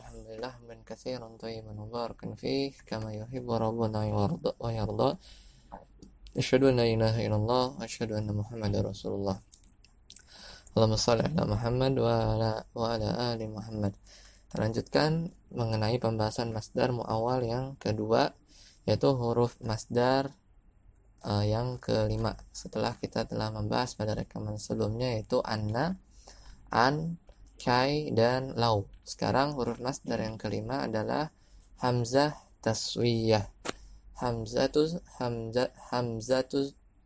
alhamdulillah hamdan katsiran thayyiban mubarakan fih kama yuhibbu rabbuna wa yarda. Asyhadu an la ilaha illallah wa asyhadu anna Muhammadar Rasulullah. Allahumma shalli ala Muhammad wa ala ali Muhammad. Kita lanjutkan mengenai pembahasan masdar muawwal yang kedua, yaitu huruf masdar yang kelima. Setelah kita telah membahas pada rekaman sebelumnya, yaitu anna, an, kai, dan lau. Sekarang huruf masdar yang kelima adalah hamzah taswiyah. Hamzatu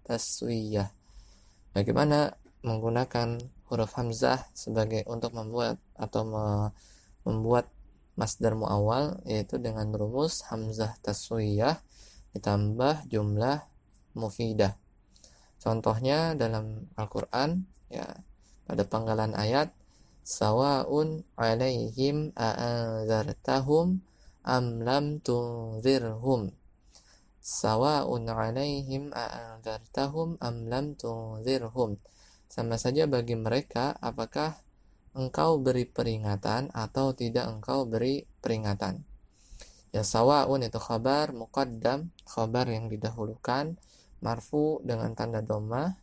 taswiyah. Bagaimana menggunakan huruf hamzah sebagai untuk membuat atau membuat masdar muawwal, yaitu dengan rumus hamzah taswiyah ditambah jumlah mufidah. Contohnya dalam Al-Qur'an, ya, pada penggalan ayat sawaun alaihim a'anzartahum am lam tunzirhum. Sawaun alaihim a'anzartahum am lam tunzirhum. Sama saja bagi mereka apakah engkau beri peringatan atau tidak engkau beri peringatan. Ya, sawaun itu khabar muqaddam, khabar yang didahulukan, marfu dengan tanda dhammah.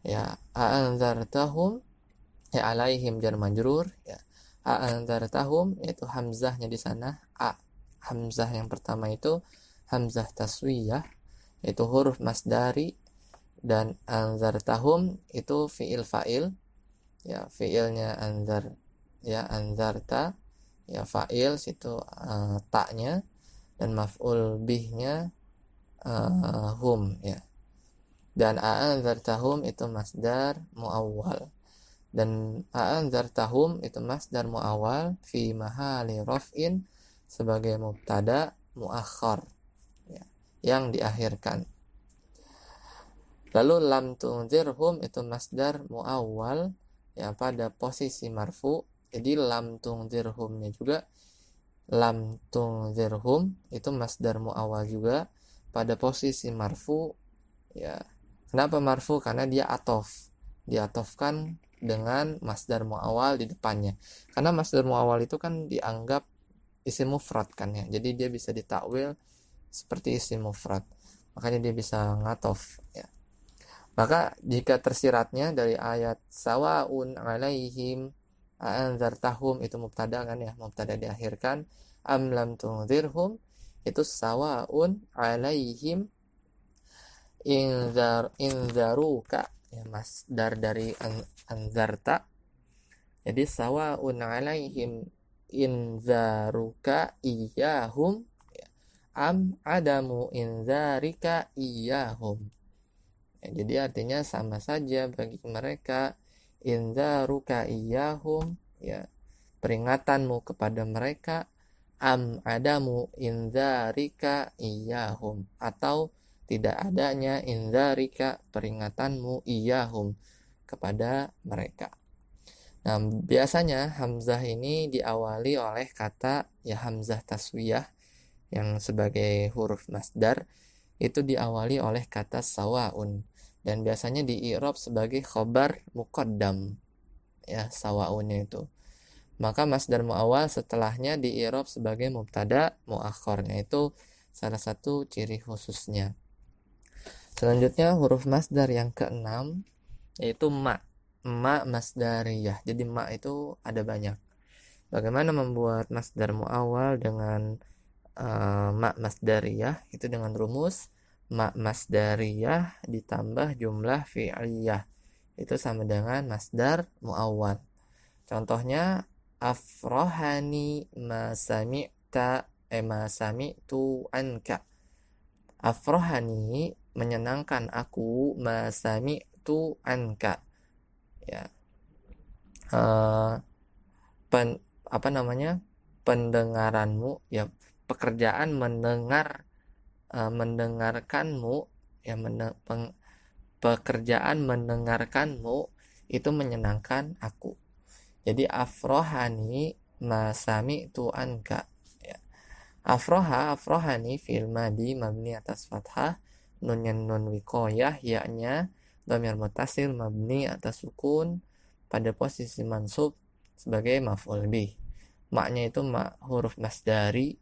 Ya, a'anzartahum, ya, alaihim jar majrur, ya. A'anzartahum yaitu hamzahnya di sana, hamzah yang pertama itu hamzah taswiyah, yaitu huruf masdari, dan anzartahum itu fiil fa'il, ya, fiilnya anzar, ya, anzarta, ya, fa'il situ taknya, dan maf'ul bihnya hum, ya. Dan a'anzartahum itu masdar muawwal, dan a'anzartahum itu masdar muawwal fi mahali raf'in sebagai mubtada muakhar, ya, yang diakhirkan. Lalu lam tunzirhum itu masdar muawwal, ya, pada posisi marfu. Jadi lam tunzirhumnya juga, lam tunzirhum itu masdar muawwal juga pada posisi marfu, ya. Kenapa marfu? Karena dia diatofkan dengan masdar muawwal di depannya. Karena masdar muawwal itu kan dianggap isim mufrad kan, ya. Jadi dia bisa ditakwil seperti isim mufrad. Makanya dia bisa ngatof, ya. Maka jika tersiratnya dari ayat sawaun alaihim a'anzartahum itu mubtada kan, ya, mubtada diakhirkan, am lam tunzirhum itu sawaun alaihim inzaruka, ya, masdar dari anzarta. Jadi sawaun alaihim inzaruka iyahum, ya, am adamu inzarika iyahum. Ya, jadi artinya sama saja bagi mereka, inzaruka iyahum, ya, peringatanmu kepada mereka, am adamu inzarika iyahum, atau tidak adanya inzarika peringatanmu iyahum kepada mereka. Nah, biasanya hamzah ini diawali oleh kata, ya, hamzah taswiyah yang sebagai huruf masdar itu diawali oleh kata sawaun, dan biasanya di-i'rab sebagai khabar muqaddam, ya, sawaunnya itu. Maka masdar muawwal setelahnya di-i'rab sebagai mubtada muakhornya, itu salah satu ciri khususnya. Selanjutnya huruf masdar yang keenam yaitu ma masdariyah. Jadi ma itu ada banyak. Bagaimana membuat masdar muawwal dengan ma masdariyah? Itu dengan rumus ma masdariyah ditambah jumlah fi'liyah, itu sama dengan masdar muawwal. Contohnya afrohani ma sami'tu anka. Afrohani menyenangkan aku, ma sami'tu anka, ya, pendengaranmu, ya, pekerjaan mendengarkanmu, ya, pekerjaan mendengarkanmu itu menyenangkan aku. Jadi afrohani ma sami'tu anka, ya. Afrohani fi'il madi mabni atas fathah, nunnya nun wiqayah, ya-nya dhamir muttasil mabni atas sukun pada posisi mansub sebagai maf'ul bih. maknya itu huruf masdari.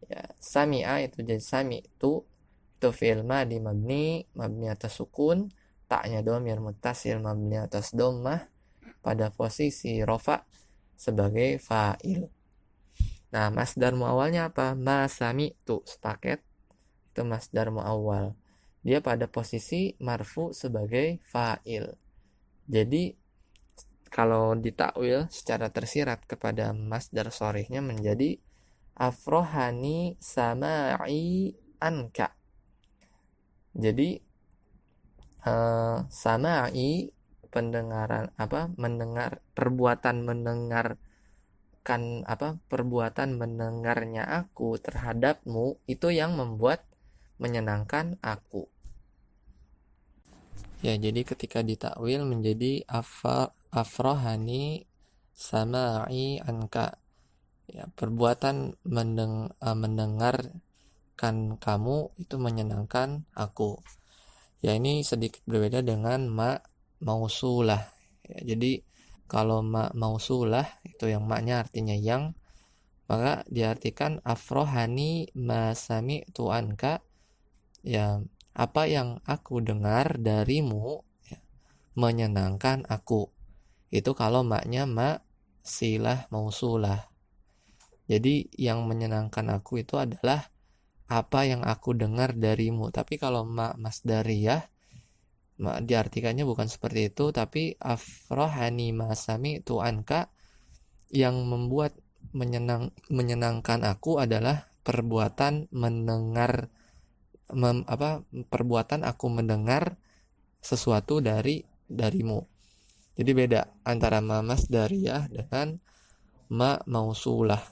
Ya, sami'a itu jadi sami'tu, itu fi'il madi mabni atas sukun, taknya dhamir muttasil mabni atas dhammah pada posisi rofa sebagai fa'il. Nah, masdar muawalnya apa? Ma sami'tu, sepaket, itu masdar muawal. Dia pada posisi marfu sebagai fa'il. Jadi kalau ditakwil secara tersirat kepada masdar shorihnya menjadi afrohani sama'i anka. Jadi sama'i pendengaran mendengar, perbuatan mendengarnya aku terhadapmu itu yang menyenangkan aku. Ya, jadi ketika ditakwil menjadi afrohani sama'i anka. Ya, perbuatan mendengarkan kamu itu menyenangkan aku. Ya, ini sedikit berbeda dengan mausulah. Ya, jadi kalau mausulah itu yang maknya artinya yang, maka diartikan afrohani masami'tu anka, ya apa yang aku dengar darimu ya, menyenangkan aku. Itu kalau maknya silah mausulah. Jadi yang menyenangkan aku itu adalah apa yang aku dengar darimu. Tapi kalau masdariyah diartikannya bukan seperti itu, tapi afrohani masami tu anka, yang membuat menyenangkan aku adalah perbuatan mendengar perbuatan aku mendengar sesuatu darimu. Jadi beda antara masdariyah dengan mausulah.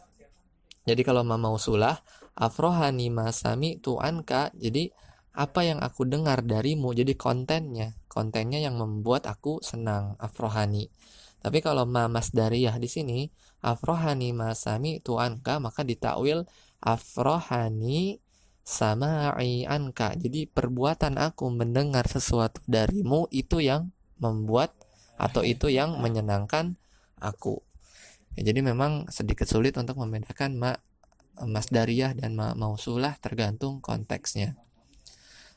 Jadi kalau mausulah afrohani masami tu anka, jadi apa yang aku dengar darimu, jadi kontennya yang membuat aku senang, afrohani. Tapi kalau masdariyah di sini afrohani masami tu anka, maka ditakwil afrohani sama'i anka. Jadi perbuatan aku mendengar sesuatu darimu itu yang membuat atau itu yang menyenangkan aku. Ya, jadi memang sedikit sulit untuk membedakan masdariyah dan mausulah tergantung konteksnya.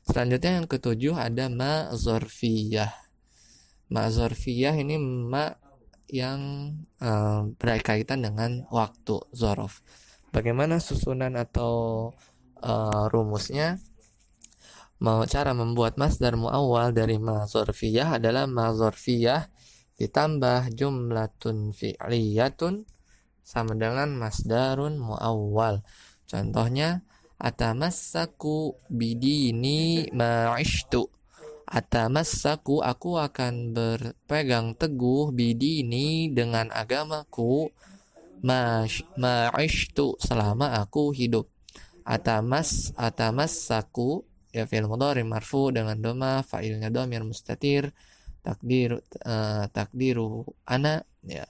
Selanjutnya yang ketujuh ada zorfiyah. Zorfiyah ini yang berkaitan dengan waktu, zorof. Bagaimana susunan atau rumusnya? Cara membuat masdar muawwal dari zorfiyah adalah zorfiyah ditambah jumlatun fi'liyatun sama dengan masdarun muawwal. Contohnya atamassaku bidini ma'ishtu. Atamassaku, aku akan berpegang teguh bidini dengan agamaku, ma'ishtu, selama aku hidup. Atamassaku ya fi'il mudhari marfu dengan dhamma, fa'ilnya dhamir mustatir, takdiru ana ya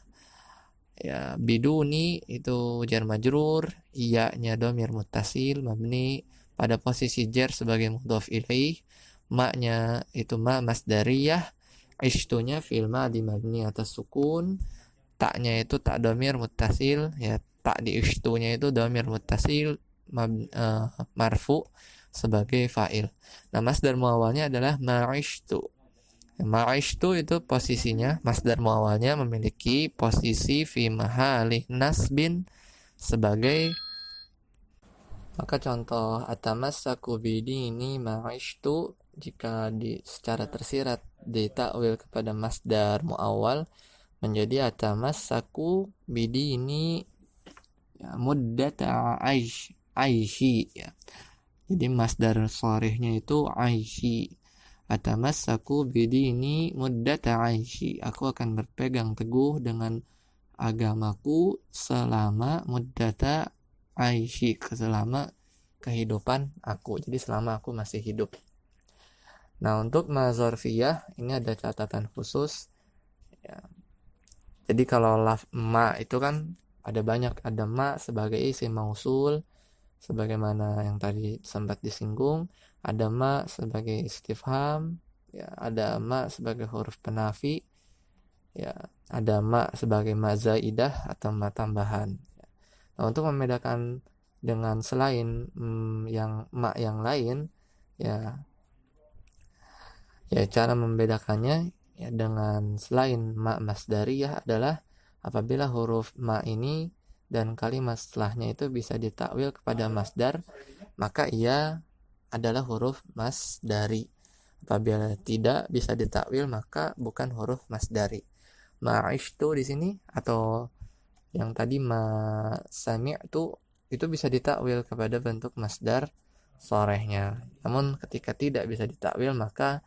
biduni itu jar majrur, iya-nya dhamir muttasil mabni pada posisi jar sebagai mudhaf ilaih, maknya itu masdariyah, ishtunya fi'il madhi mabni atas sukun, taknya itu tak dhamir muttasil, ya tak di ishtunya itu dhamir muttasil marfu sebagai fa'il. Nah, masdar muawalnya adalah ma'ishtu. Ma'ishtu itu posisinya, masdar muawalnya memiliki posisi fi mahali nasbin sebagai, maka contoh atamassaku bidini ma'ishtu jika secara tersirat ditakwil kepada masdar muawal menjadi atamassaku bidini ya, muddata aishi ya. Jadi masdar sharihnya itu aishi. Atamassaku bidini muddata aishi, aku akan berpegang teguh dengan agamaku selama muddata aishi, selama kehidupan aku, jadi selama aku masih hidup. Nah, untuk mazorfiyah ini ada catatan khusus ya. Jadi kalau ma itu kan ada banyak, ada ma sebagai isim mausul sebagaimana yang tadi sempat disinggung, ada ma sebagai istifham ya, ada ma sebagai huruf penafi ya, ada ma sebagai ma zaidah atau ma tambahan ya. Nah, untuk membedakan dengan selain yang ma yang lain, ya cara membedakannya ya dengan selain ma masdariyah adalah apabila huruf ma ini dan kalimat setelahnya itu bisa ditakwil kepada masdar, maka ia adalah huruf masdari. Apabila tidak bisa ditakwil, maka bukan huruf masdari. Ma'ishtu di sini atau yang tadi ma sami'tu itu bisa ditakwil kepada bentuk masdar sorehnya. Namun ketika tidak bisa ditakwil, maka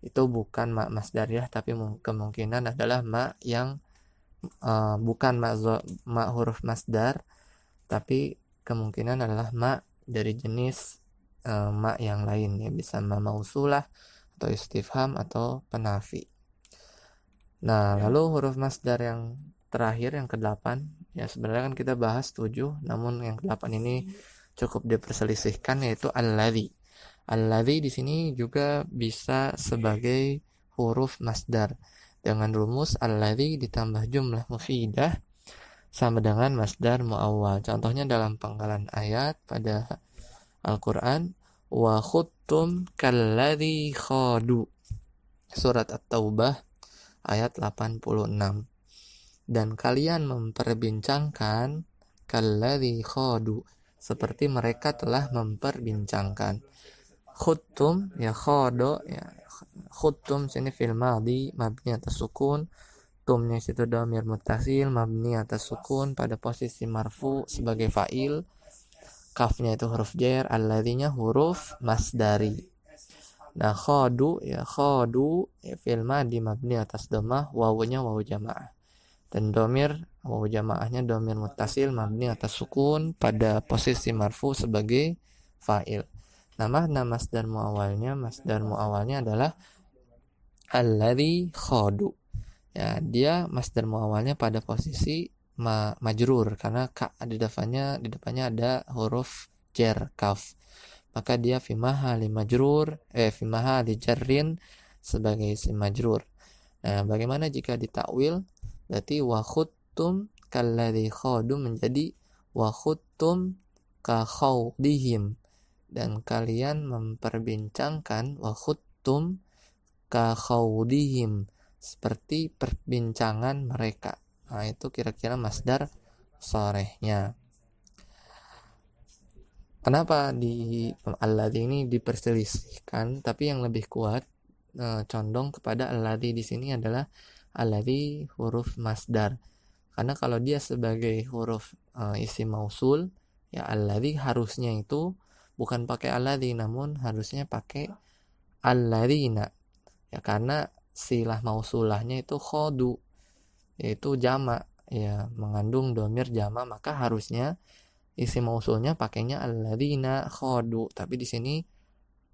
itu bukan ma masdariyah, tapi kemungkinan adalah ma yang bukan ma huruf masdar, tapi kemungkinan adalah ma dari jenis ma yang lain, ya bisa ma mausulah atau istifham atau penafi. Nah, lalu huruf masdar yang terakhir yang ke-8, ya sebenarnya kan kita bahas 7, namun yang ke-8 ini cukup diperselisihkan, yaitu alladzi. Alladzi di sini juga bisa sebagai huruf masdar dengan rumus alladzi ditambah jumlah mufidah sama dengan masdar muawwal. Contohnya dalam penggalan ayat pada Al-Qur'an, wa khuttum kalladzi khadu. Surat At-Taubah ayat 86. Dan kalian memperbincangkan kalladzi khadu, seperti mereka telah memperbincangkan. Khuttum ya khado ya, khuttum sini fil madhi mabni atas sukun, tumnya situ dhamir muttasil mabni atas sukun pada posisi marfu sebagai fa'il, kafnya itu huruf jar, alladzinya huruf masdari. Nah, khadu ya fil madhi mabni atas dhammah, wawunya wawu jamaah, dan dhamir wawu jamaahnya dhamir muttasil mabni atas sukun pada posisi marfu sebagai fa'il. Nah, makna masdar muawalnya adalah alladzi khadu. Ya, dia masdar muawalnya pada posisi majrur karena ka di depannya ada huruf jar kaf. Maka dia fi mahali jarrin sebagai isim majrur. Nah, bagaimana jika ditakwil? Berarti wa khuttum kalladzi khadu menjadi wa khuttum ka khawdihim, dan kalian memperbincangkan wa khuttum ka khawdihim, seperti perbincangan mereka. Nah, itu kira-kira masdar sorehnya. Kenapa di alladzi ini diperselisihkan, tapi yang lebih kuat condong kepada alladzi di sini adalah alladzi huruf masdar. Karena kalau dia sebagai huruf isim mausul, ya alladzi harusnya itu bukan pakai alladzi, namun harusnya pakai alladzina. Ya, karena silah mausulahnya itu khodu, yaitu jama, ya mengandung dhamir jama, maka harusnya isim mausulnya pakainya alladzina khodu, tapi di sini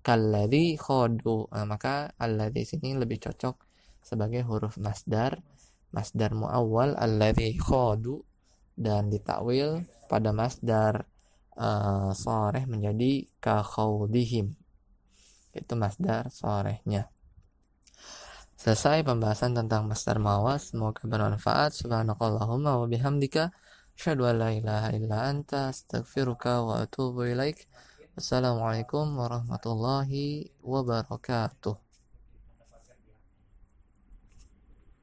kalladzi khodu. Nah, maka alladzi sini lebih cocok sebagai huruf masdar muawwal alladzi khodu, dan ditakwil pada masdar soreh menjadi ka khawdihim. Itu masdar sorehnya. Selesai pembahasan tentang masdar muawwal, semoga bermanfaat. Subhanakallahumma wa bihamdika asyhadu an la ilaha illa anta astaghfiruka wa atubu ilaik. Wassalamualaikum warahmatullahi wabarakatuh.